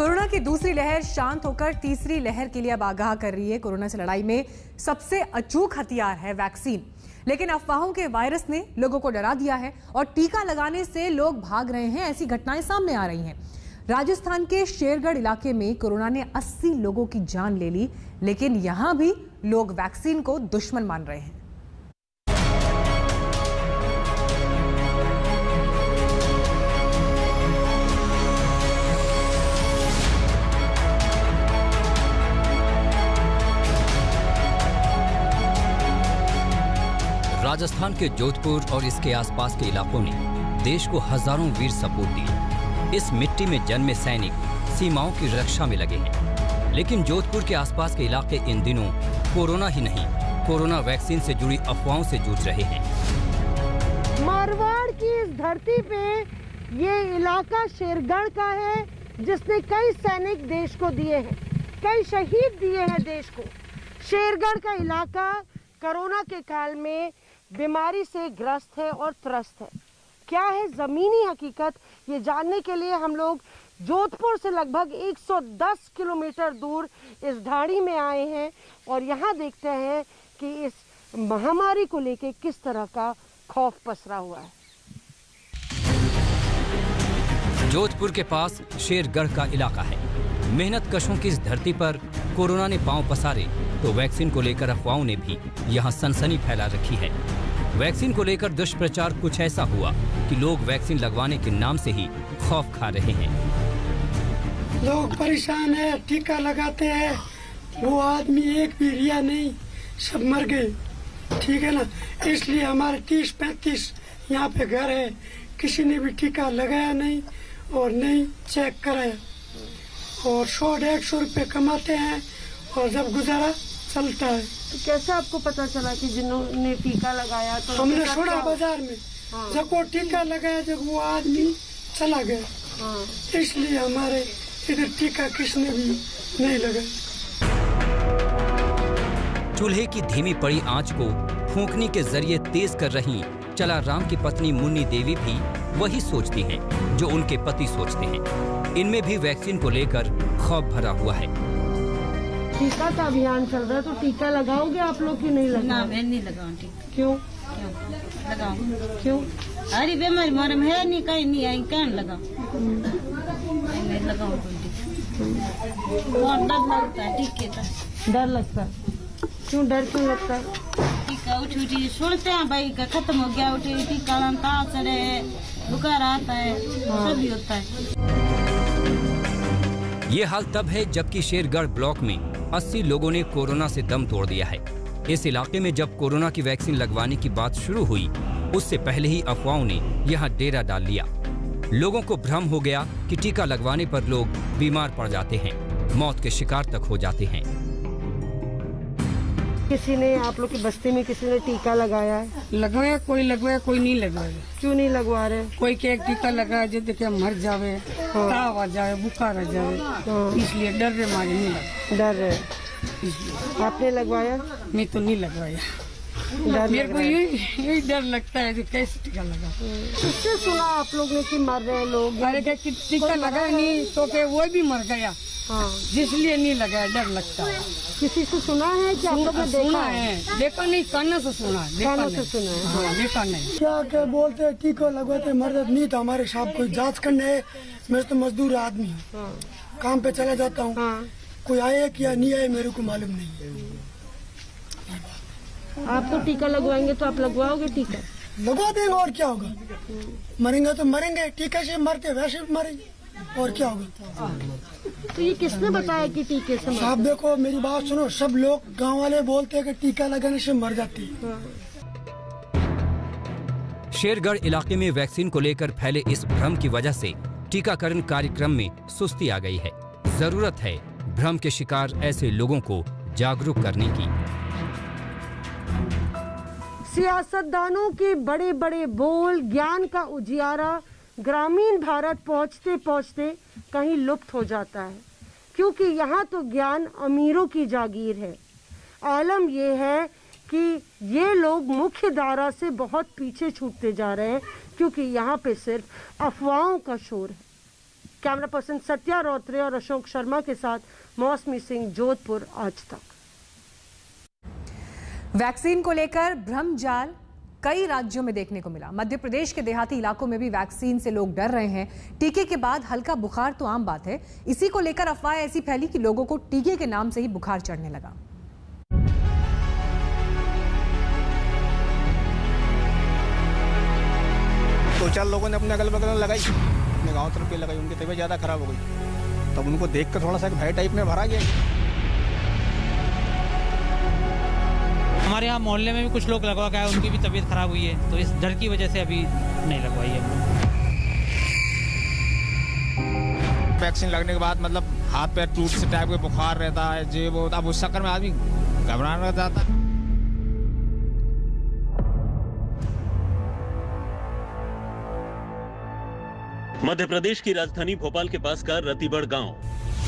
Corona की दूसरी लहर शांत होकर तीसरी लहर के लिए अब आगाह कर रही है। कोरोना से लड़ाई में सबसे अचूक हथियार है वैक्सीन, लेकिन अफवाहों के वायरस ने लोगों को डरा दिया है और टीका लगाने से लोग भाग रहे हैं। ऐसी घटनाएं सामने आ रही हैं। राजस्थान के शेरगढ़ इलाके में कोरोना ने 80 लोगों की जान ले ली, लेकिन यहां भी लोग वैक्सीन को दुश्मन मान रहे हैं। राजस्थान के जोधपुर और इसके आसपास के इलाकों ने देश को हजारों वीर सपूत दिए। इस मिट्टी में जन्मे सैनिक सीमाओं की रक्षा में लगे हैं, लेकिन जोधपुर के आसपास के इलाके इन दिनों कोरोना ही नहीं, कोरोना वैक्सीन से जुड़ी अफवाहों से जूझ रहे हैं। मारवाड़ की इस धरती पे ये इलाका शेरगढ़ का है, जिसने कई सैनिक देश को दिए हैं, कई शहीद दिए हैं देश को। शेरगढ़ का इलाका कोरोना के काल में बीमारी से ग्रस्त है और त्रस्त है। क्या है जमीनी हकीकत, ये जानने के लिए हम लोग जोधपुर से लगभग 110 किलोमीटर दूर इस ढाणी में आए हैं और यहाँ देखते हैं कि इस महामारी को लेकर किस तरह का खौफ पसरा हुआ है। जोधपुर के पास शेरगढ़ का इलाका है। मेहनत कशों की इस धरती पर कोरोना ने पांव पसारे तो वैक्सीन को लेकर अफवाहों ने भी यहाँ सनसनी फैला रखी है। वैक्सीन को लेकर दुष्प्रचार कुछ ऐसा हुआ कि लोग वैक्सीन लगवाने के नाम से ही खौफ खा रहे हैं। लोग परेशान है, टीका लगाते हैं, वो आदमी एक भी रिया नहीं, सब मर गए। ठीक है ना, इसलिए हमारे 30-35 यहाँ पे घर है, किसी ने भी टीका लगाया नहीं और नहीं चेक कराया और 100-150 रुपए कमाते हैं और जब गुजारा चलता है। तो कैसे आपको पता चला कि जिन्होंने टीका लगाया? तो हमने छोड़ा बाजार में। हाँ। जब वो टीका लगाया, जब वो आदमी चला गया। हाँ। इसलिए हमारे इधर टीका किसने भी नहीं लगाया। चूल्हे की धीमी पड़ी आंच को फूंकने के जरिए तेज कर रही चला राम की पत्नी मुन्नी देवी भी वही सोचती हैं जो उनके पति सोचते हैं। इनमें भी वैक्सीन को लेकर खौफ भरा हुआ है। टीका का अभियान चल रहा है, तो टीका लगाओगे आप लोग की नहीं लगाओगे? ना, मैं नहीं लगाऊं टीका। क्यों लगाऊं? क्यों? अरे बीमारी मरम है नहीं, कहीं नहीं आई, क्या लगाऊं? नहीं लगाऊं कोई टीका। बहुत डर लगता है टीके का। डर लगता है? क्यों डर क्यों लगता है? टीका उठी सुनते हैं भाई का खत्म हो गया, उठी टीका चढ़े, बुखार आता है, सब भी होता है। ये हाल तब है जबकि शेरगढ़ ब्लॉक में 80 लोगों ने कोरोना से दम तोड़ दिया है। इस इलाके में जब कोरोना की वैक्सीन लगवाने की बात शुरू हुई, उससे पहले ही अफवाहों ने यहाँ डेरा डाल लिया। लोगों को भ्रम हो गया कि टीका लगवाने पर लोग बीमार पड़ जाते हैं, मौत के शिकार तक हो जाते हैं। किसी ने आप लोग की बस्ती में किसी ने टीका लगाया है? लगवाया, कोई नहीं लगवाया। क्यों नहीं लगवा रहे? कोई के टीका लगाया जो देखे मर जावे, ताव आ जाए, बुखार आ जाए, इसलिए डर रहे मारे नहीं लगा। डर रहे? आपने लगवाया? मैं तो नहीं लगवाया। मेरे को यही डर लगता है कि कैसे टीका लगा। किससे सुना आप लोग ने कि मर रहे लोग? अरे टीका लगा नहीं तो के वो भी मर गया। हाँ, जिसलिए नहीं लगाया, डर लगता है। किसी से सुना है कि आप लोग ने देखा है? देखा नहीं, कानों से सुना है। कानों से सुना है। हाँ, देखा नहीं। क्या बोलते हैं टीका लगवाते मर नहीं था। हमारे साहब कोई जांच करने है, मैं तो मजदूर आदमी हूँ, काम पे चला जाता हूँ। कोई आए या नहीं आए मेरे को मालूम नहीं है। आप तो टीका लगवाएंगे तो आप लगवाओगे टीका? लगवा देंगे और क्या होगा। मरेंगे तो मरेंगे, टीके से मरते वैसे भी मरेंगे और क्या होगा। तो ये किसने बताया कि टीके से? आप देखो मेरी बात सुनो, सब लोग गांव वाले बोलते हैं कि टीका लगाने से मर जाती है। शेरगढ़ इलाके में वैक्सीन को लेकर फैले इस भ्रम की वजह से टीकाकरण कार्यक्रम में सुस्ती आ गई है। जरूरत है भ्रम के शिकार ऐसे लोगों को जागरूक करने की। सियासतदानों के बड़े बड़े बोल, ज्ञान का उजियारा ग्रामीण भारत पहुंचते पहुंचते कहीं लुप्त हो जाता है, क्योंकि यहाँ तो ज्ञान अमीरों की जागीर है। आलम यह है कि ये लोग मुख्य धारा से बहुत पीछे छूटते जा रहे हैं, क्योंकि यहाँ पे सिर्फ अफवाहों का शोर है। कैमरा पर्सन सत्या रोत्रे और अशोक शर्मा के साथ मौसमी सिंह, जोधपुर, आज तक। वैक्सीन को लेकर भ्रमजाल कई राज्यों में देखने को मिला। मध्य प्रदेश के देहाती इलाकों में भी वैक्सीन से लोग डर रहे हैं। टीके के बाद हल्का बुखार तो आम बात है, इसी को लेकर अफवाह ऐसी फैली कि लोगों को टीके के नाम से ही बुखार चढ़ने लगा। दो चार लोगों ने अपने अगल बगल लगाई, अपने गांव तरफ पे लगाई, उनकी तबीयत ज़्यादा खराब हो गई। तब उनको देख कर थोड़ा सा भय टाइप में भरा गया। हमारे यहाँ मोहल्ले में भी कुछ लोग लगवा गए, उनकी भी तबीयत खराब हुई है, तो इस डर की वजह से अभी नहीं लगवाई है। वैक्सीन लगने के बाद मतलब हाथ पैर टूट से टाइप के बुखार रहता है, जे वो, अब उस चक्कर में आदमी घबराने लग जाता है। मध्य प्रदेश की राजधानी भोपाल के पास का रतिबड़ गांव।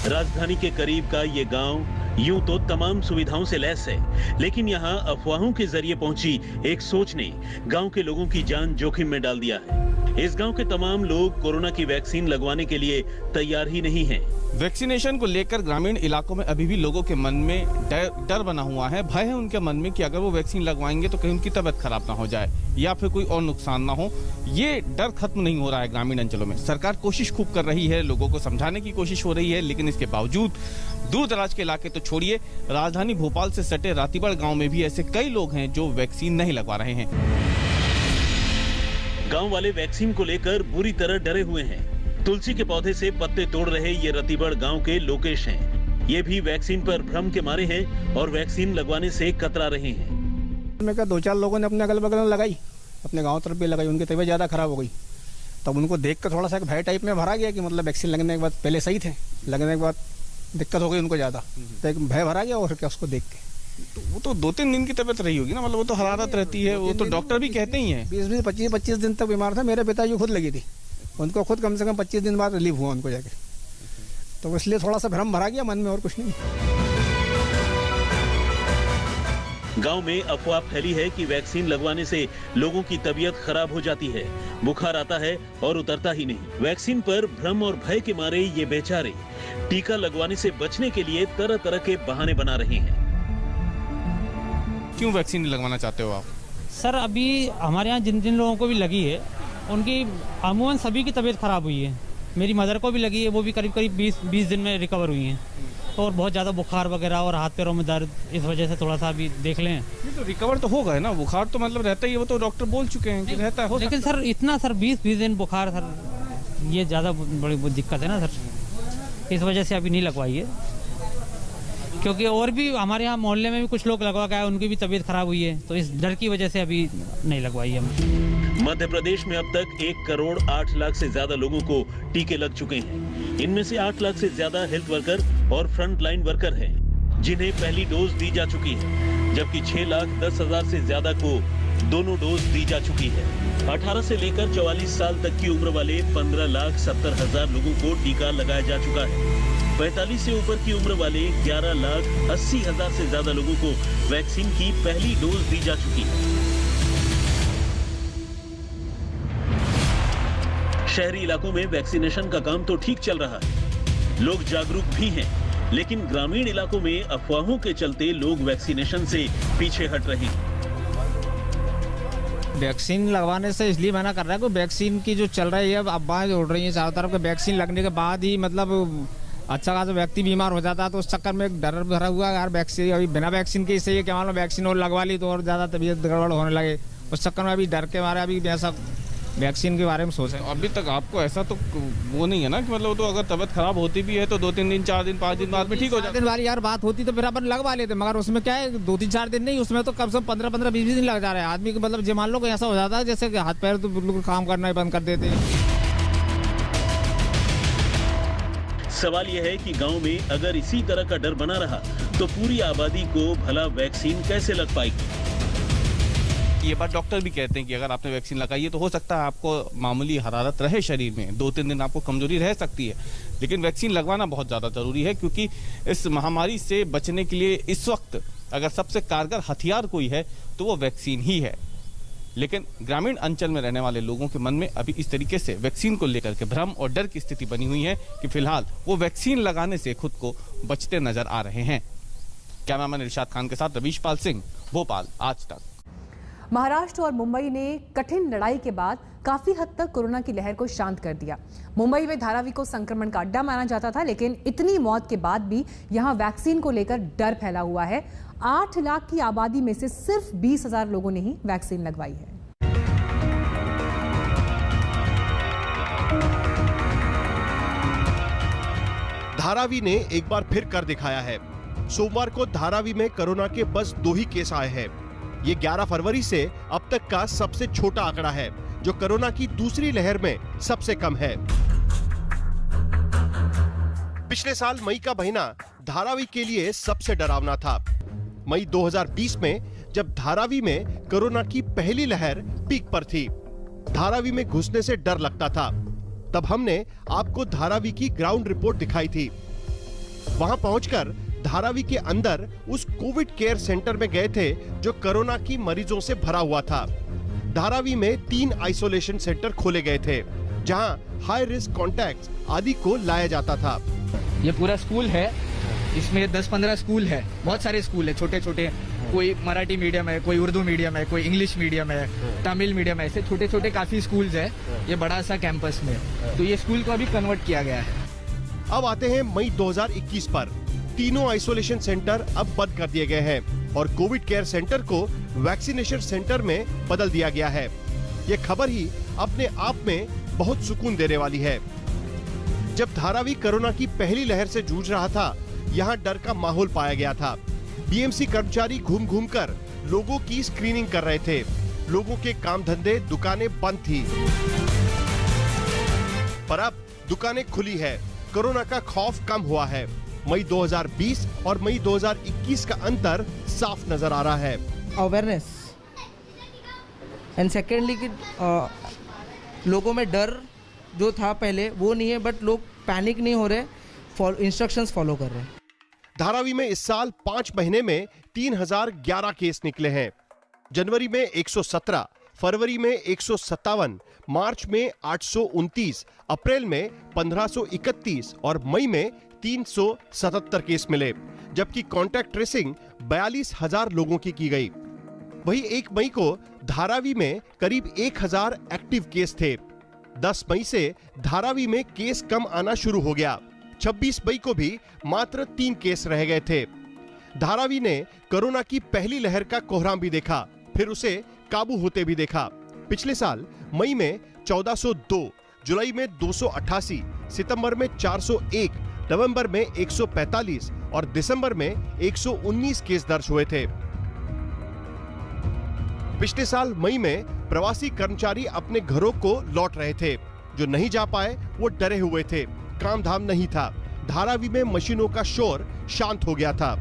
राजधानी के करीब का ये गांव यूं तो तमाम सुविधाओं से लैस है, लेकिन यहाँ अफवाहों के जरिए पहुंची एक सोच ने गांव के लोगों की जान जोखिम में डाल दिया है। इस गांव के तमाम लोग कोरोना की वैक्सीन लगवाने के लिए तैयार ही नहीं हैं। वैक्सीनेशन को लेकर ग्रामीण इलाकों में अभी भी लोगों के मन में डर बना हुआ है। भय है उनके मन में कि अगर वो वैक्सीन लगवाएंगे तो कहीं उनकी तबीयत खराब ना हो जाए या फिर कोई और नुकसान ना हो। ये डर खत्म नहीं हो रहा है ग्रामीण अंचलों में। सरकार कोशिश खूब कर रही है, लोगों को समझाने की कोशिश हो रही है, लेकिन इसके बावजूद दूर दराज के इलाके तो छोड़िए, राजधानी भोपाल से सटे रातीबड़ गाँव में भी ऐसे कई लोग हैं जो वैक्सीन नहीं लगवा रहे हैं। गांव वाले वैक्सीन को लेकर बुरी तरह डरे हुए हैं। तुलसी के पौधे से पत्ते तोड़ रहे ये रतीबड़ गांव के लोकेश हैं। ये भी वैक्सीन पर भ्रम के मारे हैं और वैक्सीन लगवाने से कतरा रहे हैं। मैं कहा दो चार लोगों ने अपने अगल बगल लगाई, अपने गांव तरफ भी लगाई, उनकी तबीयत ज़्यादा खराब हो गई। तब उनको देख कर थोड़ा सा भय टाइप में भरा गया कि मतलब वैक्सीन लगने के बाद, पहले सही थे, लगने के बाद दिक्कत हो गई उनको ज़्यादा, तो एक भय भरा गया। और क्या उसको देख के तो वो तो 2-3 दिन की तबीयत रही होगी ना, मतलब वो तो हरारत रहती है, वो तो डॉक्टर भी कहते ही हैं। 20-25 दिन तक बीमार था। मेरे पिताजी खुद लगी थी, उनको खुद कम से कम 25 दिन बाद रिलीफ हुआ उनको जाके, तो इसलिए थोड़ा सा भ्रम भरा गया मन में, और कुछ नहीं। गांव में अफवाह फैली है कि वैक्सीन लगवाने से लोगों की तबीयत खराब हो जाती है, बुखार आता है और उतरता ही नहीं। वैक्सीन पर भ्रम और भय के मारे ये बेचारे टीका लगवाने से बचने के लिए तरह तरह के बहाने बना रहे हैं। क्यों वैक्सीन लगवाना चाहते हो आप? सर अभी हमारे यहाँ जिन जिन लोगों को भी लगी है, उनकी अमूमन सभी की तबीयत खराब हुई है। मेरी मदर को भी लगी है, वो भी करीब 20 दिन में रिकवर हुई हैं। और बहुत ज़्यादा बुखार वगैरह और हाथ पैरों में दर्द, इस वजह से थोड़ा सा अभी देख लें। तो रिकवर तो होगा ना, बुखार तो मतलब रहता ही है, वो तो डॉक्टर बोल चुके हैं कि रहता है। लेकिन सर इतना सर 20 दिन बुखार, सर ये ज़्यादा बड़ी दिक्कत है ना सर, इस वजह से अभी नहीं लगवाई है। क्योंकि और भी हमारे यहाँ मोहल्ले में भी कुछ लोग लगवा गए, उनकी भी तबीयत खराब हुई है, तो इस डर की वजह से अभी नहीं लगवाई है। मध्य प्रदेश में अब तक 1 करोड़ 8 लाख से ज्यादा लोगों को टीके लग चुके हैं। इनमें से 8 लाख से ज्यादा हेल्थ वर्कर और फ्रंट लाइन वर्कर हैं, जिन्हें पहली डोज दी जा चुकी है, जबकि 6,10,000 से ज्यादा को दोनों डोज दी जा चुकी है। 18 से लेकर 44 साल तक की उम्र वाले 15,70,000 लोगों को टीका लगाया जा चुका है। 45 से ऊपर की उम्र वाले 11,80,000 से ज्यादा लोगों को वैक्सीन की पहली डोज दी जा चुकी है। शहरी इलाकों में वैक्सीनेशन का काम तो ठीक चल रहा है, लोग जागरूक भी हैं, लेकिन ग्रामीण इलाकों में अफवाहों के चलते लोग वैक्सीनेशन से पीछे हट रहे हैं। वैक्सीन लगवाने से इसलिए मना कर रहा है कि वैक्सीन की जो चल रही है, अब अफवाहें उड़ रही हैं चारों तरफ के, वैक्सीन लगने के बाद ही मतलब अच्छा खासा व्यक्ति बीमार हो जाता है, तो उस चक्कर में एक डर भरा हुआ है यार। वैक्सीन अभी बिना वैक्सीन के इससे ये क्या मालूम वैक्सीन और लगवा ली तो और ज़्यादा तबीयत गड़बड़ होने लगे, उस चक्कर में अभी डर के मारे अभी ऐसा वैक्सीन के बारे में सोचें। अभी तक आपको ऐसा तो वो नहीं है ना कि मतलब तो अगर तबीयत खराब होती भी है तो 2-3 दिन 4 दिन 5 दिन बाद में ठीक हो जाता है। वाली यार बात होती तो फिर अपन लगवा लेते, मगर उसमें क्या है 2-3-4 दिन नहीं, उसमें तो कम से कम 15-20 दिन लग जा रहे हैं आदमी को। मतलब जो मान लो कि ऐसा हो जाता है जैसे कि हाथ पैर तो बिल्कुल काम करना ही बंद कर देते हैं। सवाल यह है कि गांव में अगर इसी तरह का डर बना रहा तो पूरी आबादी को भला वैक्सीन कैसे लग पाएगी। ये बात डॉक्टर भी कहते हैं कि अगर आपने वैक्सीन लगाई है तो हो सकता है आपको मामूली हरारत रहे शरीर में, 2-3 दिन आपको कमजोरी रह सकती है, लेकिन वैक्सीन लगवाना बहुत ज़्यादा जरूरी है, क्योंकि इस महामारी से बचने के लिए इस वक्त अगर सबसे कारगर हथियार कोई है तो वो वैक्सीन ही है। लेकिन ग्रामीण अंचल में रहने वाले लोगों के मन में अभी इस तरीके से वैक्सीन को लेकर के भ्रम और डर की स्थिति बनी हुई है कि फिलहाल वो वैक्सीन लगाने से खुद को बचते नजर आ रहे हैं। कैमरामैन इरशाद खान के साथ रवीश पाल सिंह, भोपाल, आज तक। महाराष्ट्र और मुंबई ने कठिन लड़ाई के बाद काफी हद तक कोरोना की लहर को शांत कर दिया। मुंबई में धारावी को संक्रमण का अड्डा माना जाता था, लेकिन इतनी मौत के बाद भी यहां वैक्सीन को लेकर डर फैला हुआ है। 8 लाख की आबादी में से सिर्फ 20,000 लोगों ने ही वैक्सीन लगवाई है। धारावी ने एक बार फिर कर दिखाया है। सोमवार को धारावी में कोरोना के बस 2 ही केस आए हैं। ये 11 फरवरी से अब तक का सबसे छोटा आंकड़ा है, जो कोरोना की दूसरी लहर में सबसे कम है। पिछले साल मई का महीना धारावी के लिए सबसे डरावना था। मई 2020 में जब धारावी में कोरोना की पहली लहर पीक पर थी, धारावी में घुसने से डर लगता था। तब हमने आपको धारावी की ग्राउंड रिपोर्ट दिखाई थी। वहां पहुंचकर धारावी के अंदर उस कोविड केयर सेंटर में गए थे जो कोरोना की मरीजों से भरा हुआ था। धारावी में 3 आइसोलेशन सेंटर खोले गए थे, जहां हाई रिस्क कॉन्टैक्ट्स आदि को लाया जाता था। ये पूरा स्कूल है, इसमें 10-15 स्कूल है, बहुत सारे स्कूल है, छोटे छोटे, कोई मराठी मीडियम है, कोई उर्दू मीडियम है, कोई इंग्लिश मीडियम है, तमिल मीडियम है, ऐसे छोटे छोटे काफी स्कूल्स है ये बड़ा सा कैंपस में। तो ये स्कूल को अभी कन्वर्ट किया गया है। अब आते हैं मई 2021 पर। तीनों आइसोलेशन सेंटर अब बंद कर दिए गए हैं और कोविड केयर सेंटर को वैक्सीनेशन सेंटर में बदल दिया गया है। ये खबर ही अपने आप में बहुत सुकून देने वाली है। जब धारावी कोरोना की पहली लहर से जूझ रहा था, यहाँ डर का माहौल पाया गया था। बीएमसी कर्मचारी घूम घूम कर लोगों की स्क्रीनिंग कर रहे थे। लोगों के काम धंधे, दुकानें बंद थी, पर अब दुकानें खुली है। कोरोना का खौफ कम हुआ है। मई 2020 और मई 2021 का अंतर साफ नजर आ रहा है। अवेयरनेस एंड सेकेंडली कि लोगों में डर जो था पहले वो नहीं है, बट लोग पैनिक नहीं हो रहे, इंस्ट्रक्शंस फॉलो कर रहे हैं। धारावी में इस साल 5 महीने में 3011 केस निकले हैं। जनवरी में 117, फरवरी में 157, मार्च में 829, अप्रैल में 1531 और मई में 377 केस मिले, जबकि कॉन्टैक्ट ट्रेसिंग 42,000 लोगों की गई। वहीं 1 मई को धारावी में करीब 1,000 एक्टिव केस थे। 10 मई से धारावी में केस कम आना शुरू हो गया। 26 मई को भी मात्र 3 केस रह गए थे। धारावी ने कोरोना की पहली लहर का कोहराम भी देखा, फिर उसे काबू होते भी देखा। पिछले साल मई में 1402, जुलाई में 288, सितंबर में 401, नवंबर में 145 और दिसंबर में 119 केस दर्ज हुए थे। पिछले साल मई में प्रवासी कर्मचारी अपने घरों को लौट रहे थे। जो नहीं जा पाए वो डरे हुए थे, काम धाम नहीं था। धारावी में मशीनों का शोर शांत हो गया था।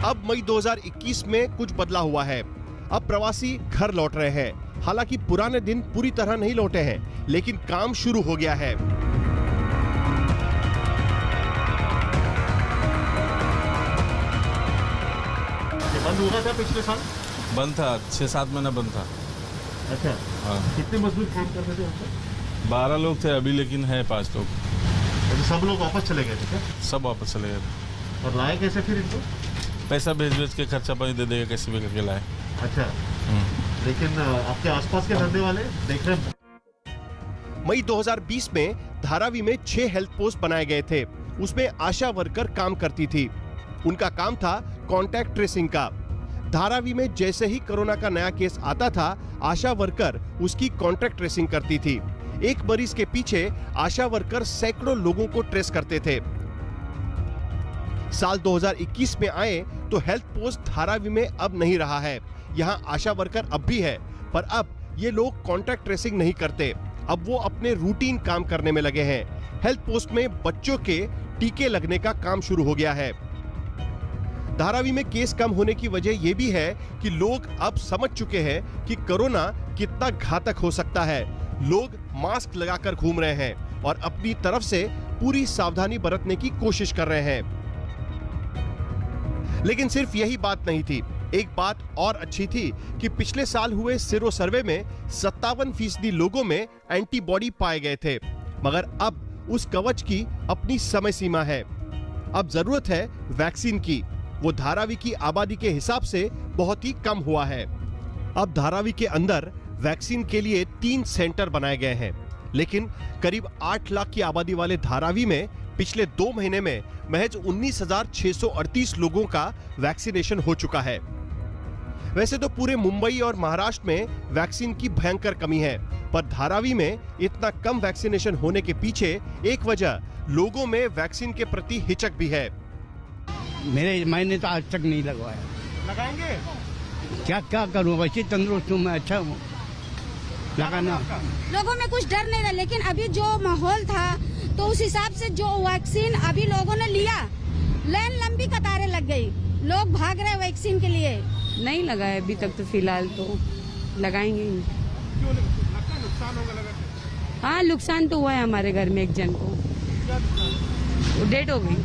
अब मई 2021 में कुछ बदला हुआ है। अब प्रवासी घर लौट रहे हैं। हालांकि पुराने दिन पूरी तरह नहीं लौटे हैं, लेकिन काम शुरू हो गया है। बंद हुआ था पिछले साल? बंद था, 6-7 महीना बंद था। अच्छा, हाँ। कितने मजदूर काम करते थे उससे? 12 लोग थे अभी, लेकिन है 5 लोग। तो सब लोग वापस चले गए थे क्या? सब वापस चले गए थे। और लाए कैसे फिर इनको? पैसा भेज के खर्चा पानी दे देगा, कैसे भी करके लाए। अच्छा, लेकिन आपके आसपास के धंधे वाले देख रहे हैं। मई 2020 में धारावी में 6 हेल्थ पोस्ट बनाए गए थे। उसमें आशा वर्कर काम करती थी। उनका काम था कॉन्टैक्ट ट्रेसिंग का। धारावी में जैसे ही कोरोना का नया केस आता था, आशा वर्कर उसकी कॉन्टैक्ट ट्रेसिंग करती थी। एक मरीज के पीछे आशा वर्कर सैकड़ों लोगों को ट्रेस करते थे। साल 2021 में आए तो हेल्थ पोस्ट धारावी में अब नहीं रहा है। यहाँ आशा वर्कर अब भी है, पर अब ये लोग कॉन्टैक्ट ट्रेसिंग नहीं करते। अब वो अपने रूटीन काम करने में लगे हैं। हेल्थ पोस्ट में बच्चों के टीके लगने का काम शुरू हो गया है। धारावी में केस कम होने की वजह यह भी है कि लोग अब समझ चुके हैं कि कोरोना कितना घातक हो सकता है। लोग मास्क लगाकर घूम रहे हैं और अपनी तरफ से पूरी सावधानी बरतने की कोशिश कर रहे हैं। लेकिन सिर्फ यही बात नहीं थी। एक बात और अच्छी थी कि पिछले साल हुए सीरो सर्वे में 57% लोगों में एंटीबॉडी पाए गए थे, मगर अब उस कवच की अपनी समय सीमा है। अब जरूरत है वैक्सीन की। वो धारावी की आबादी के हिसाब से बहुत ही कम हुआ है। अब धारावी के अंदर वैक्सीन के लिए 3 सेंटर बनाए गए हैं, लेकिन करीब 8 लाख की आबादी वाले धारावी में पिछले 2 महीने में महज 19,638 लोगों का वैक्सीनेशन हो चुका है। वैसे तो पूरे मुंबई और महाराष्ट्र में वैक्सीन की भयंकर कमी है, पर धारावी में इतना कम वैक्सीनेशन होने के पीछे एक वजह लोगों में वैक्सीन के प्रति हिचक भी है। मैंने तो आज तक नहीं लगवाया। लगाएंगे? क्या करूँ, वैसे तंदुरुस्त हूँ मैं, अच्छा हूँ, लगाना। लोगों में कुछ डर नहीं था, लेकिन अभी जो माहौल था तो उस हिसाब से जो वैक्सीन अभी लोगों ने लिया, लाइन लंबी कतारें लग गई, लोग भाग रहे वैक्सीन के लिए। नहीं लगाए अभी तक, तो फिलहाल तो लगाएंगे ही। नुकसान होगा लगा? हाँ, नुकसान तो हुआ है हमारे घर में एक जन को, डेट हो गई।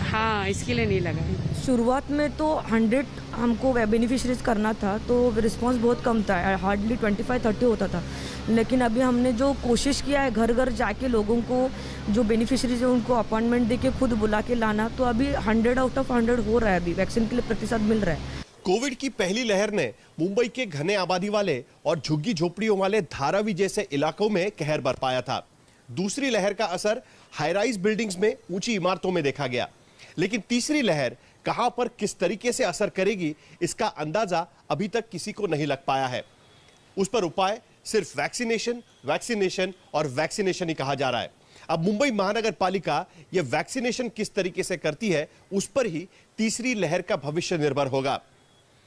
हाँ, इसके लिए नहीं लगाए। शुरुआत में तो 100 हमको बेनिफिशरीज करना था, तो रिस्पांस बहुत कम था, हार्डली 25-30 होता था। लेकिन अभी हमने जो कोशिश किया है घर घर जाके लोगों को, जो बेनिफिशरीज है उनको अपॉइंटमेंट देके खुद बुला के लाना, तो अभी 100 आउट ऑफ 100 हो रहा है। अभी वैक्सीन के लिए प्रतिशत मिल रहा है। कोविड की पहली लहर ने मुंबई के घने आबादी वाले और झुग्गी झोपड़ियों वाले धारावी जैसे इलाकों में कहर बरपाया था। दूसरी लहर का असर हाईराइज बिल्डिंग्स में, ऊंची इमारतों में देखा गया। लेकिन तीसरी लहर कहां पर किस तरीके से असर करेगी, इसका अंदाजा अभी तक किसी को नहीं लग पाया है। उस पर उपाय सिर्फ वैक्सीनेशन, वैक्सीनेशन और वैक्सीनेशन ही कहा जा रहा है। अब मुंबई महानगर पालिका यह वैक्सीनेशन किस तरीके से करती है, उस पर ही तीसरी लहर का भविष्य निर्भर होगा।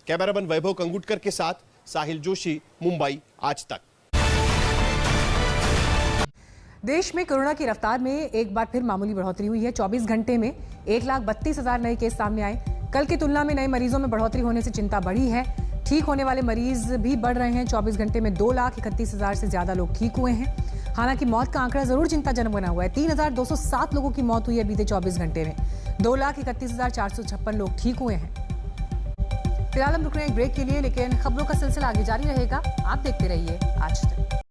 कैमरामैन वैभव कंगुटकर के साथ साहिल जोशी, मुंबई आज तक। देश में कोरोना की रफ्तार में एक बार फिर मामूली बढ़ोतरी हुई है। 24 घंटे में 1,32,000 नए केस सामने आए। कल की तुलना में नए मरीजों में बढ़ोतरी होने से चिंता बढ़ी है। ठीक होने वाले मरीज भी बढ़ रहे हैं। 24 घंटे में 2,31,000 से ज्यादा लोग ठीक हुए हैं। हालांकि मौत का आंकड़ा जरूर चिंताजनक बना हुआ है। 3,207 लोगों की मौत हुई है बीते 24 घंटे में। 2,31,456 लोग ठीक हुए हैं। फिलहाल हम रुक रहे हैं ब्रेक के लिए, लेकिन खबरों का सिलसिला आगे जारी रहेगा। आप देखते रहिए आज तक।